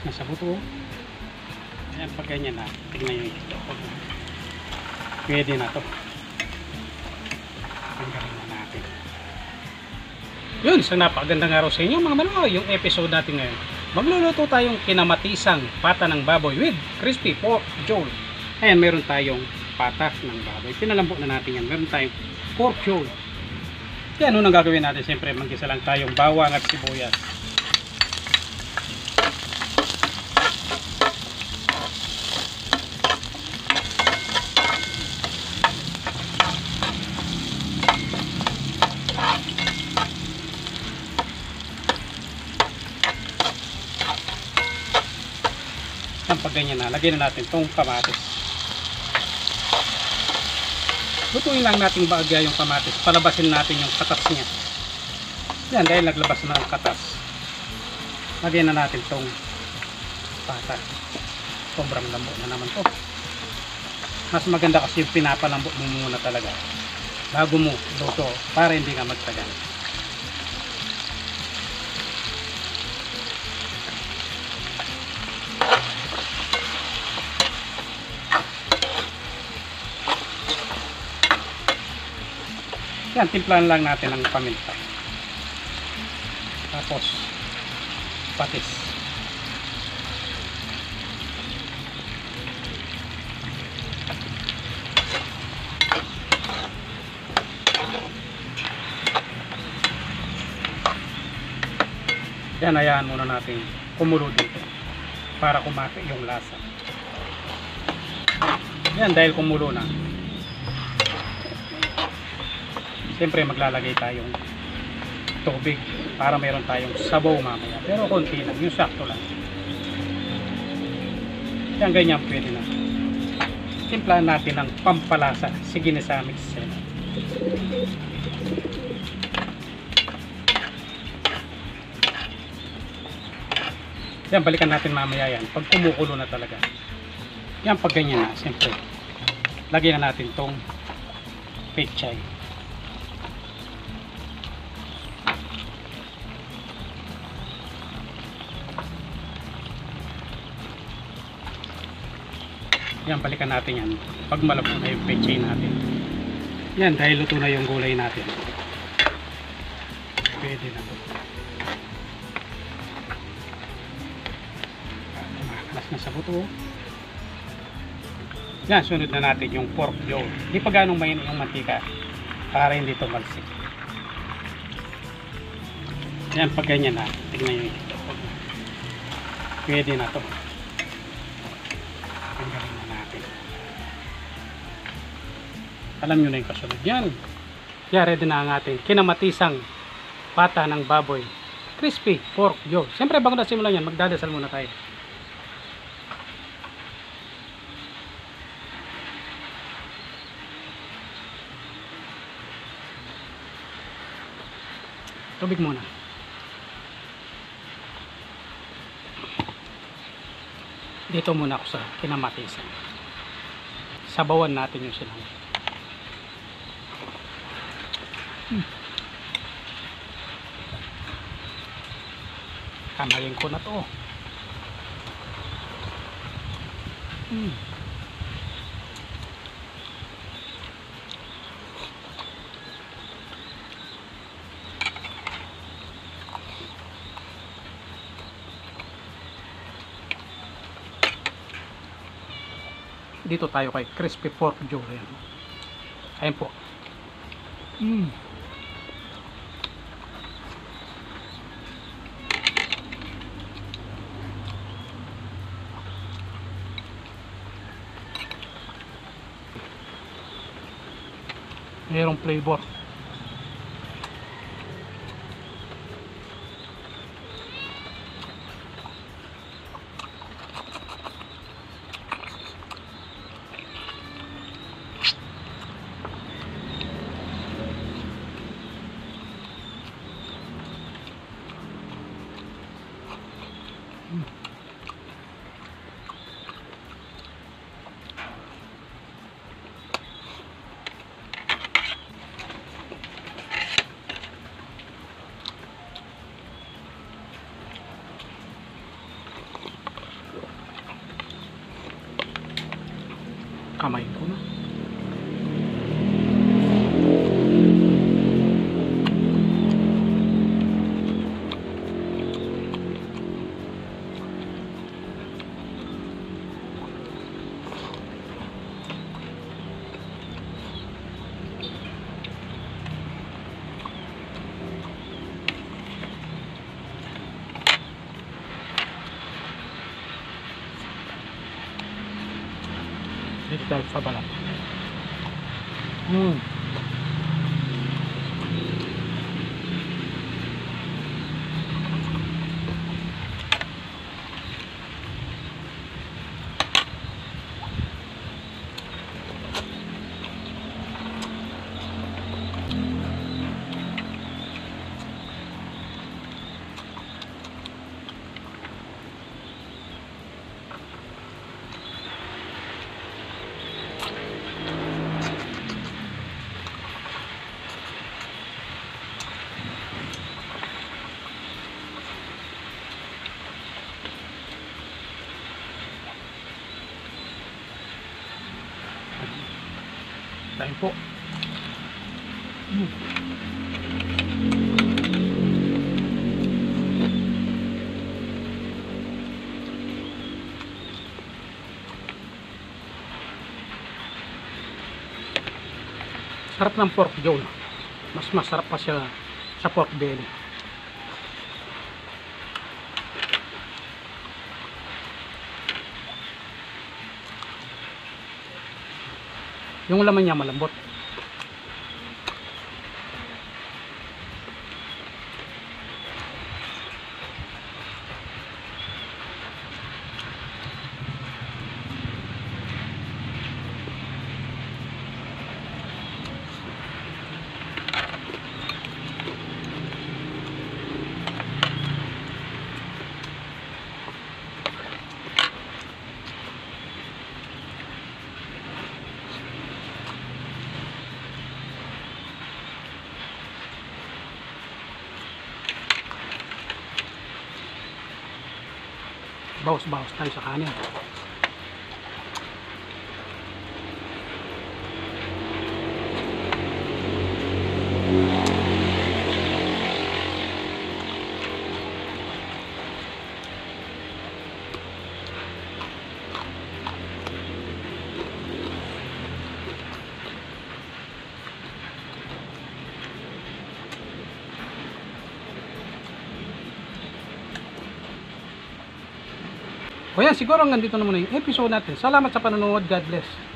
na sa buto. Ayan, pag ganyan na, tignan nyo ito. Pwede na to. Tanggalin na natin. Yun, isang napakagandang araw sa inyo mga manoy. Yung episode natin ngayon, magluluto tayong kinamatisang pata ng baboy with crispy pork jowl. Ayan, meron tayong pata ng baboy. Pinalambok na natin yan. Meron tayong pork jowl. Yan, ano nang gagawin natin? Siyempre, mag-isa lang tayong bawang at sibuyas. Pag ganyan na, lagyan na natin itong kamatis. Lutuin lang natin baagya yung kamatis. Palabasin natin yung katas niya. Yan, dahil naglabas na ang katas, lagyan na natin itong pata. Sobrang lambot na naman to. Mas maganda kasi yung pinapalambot mo muna talaga bago mo luto para hindi ka magtagal. Yan, timplahan lang natin ang paminta. Tapos, patis. Yan, hayaan muna natin kumulo dito para kumaki yung lasa. Yan, dahil kumulo na, siyempre maglalagay tayong tubig para meron tayong sabaw mamaya, pero konti lang, yung sakto lang. Yan, ganyan pwede na. Timplahan natin ng pampalasa. Sige na sa mix. Yan, balikan natin mamaya yan pag kumukulo na talaga. Yan, pag ganyan na, siyempre lagyan na natin tong pechay. Yan, balikan natin yan pag malabot na yung pechay natin. Yan, dahil luto na yung gulay natin, pwede na. Makalas na sa buto. Yan, sunod na natin yung pork jowl. Hindi pa ganong mainit yung mantika para hindi tumalsik. Yan, pag ganyan na, tignan nyo ito. Pwede na to. Tanggalin na natin. Alam nyo na yung kasunod yan. Kaya ready na ang ating kinamatisang pata ng baboy crispy pork jowl. Siyempre, bago na simulan yan, magdadasal muna tayo. Tubig muna. Dito muna ako sa kinamatisan. Sabawan natin yung sinangay. Kamayin ko na to. Dito tayo kay crispy pork jowl. Ayan po. Mayroong flavor. Dito tayo sa balat. Tayo po. Sarap ng pork jowl. Mas masarap pa siya sa pork belly. Yung laman niya malambot. Bawas-bawas tayo sa kanin. O yan, siguro hanggang dito na muna yung episode natin. Salamat sa panonood. God bless.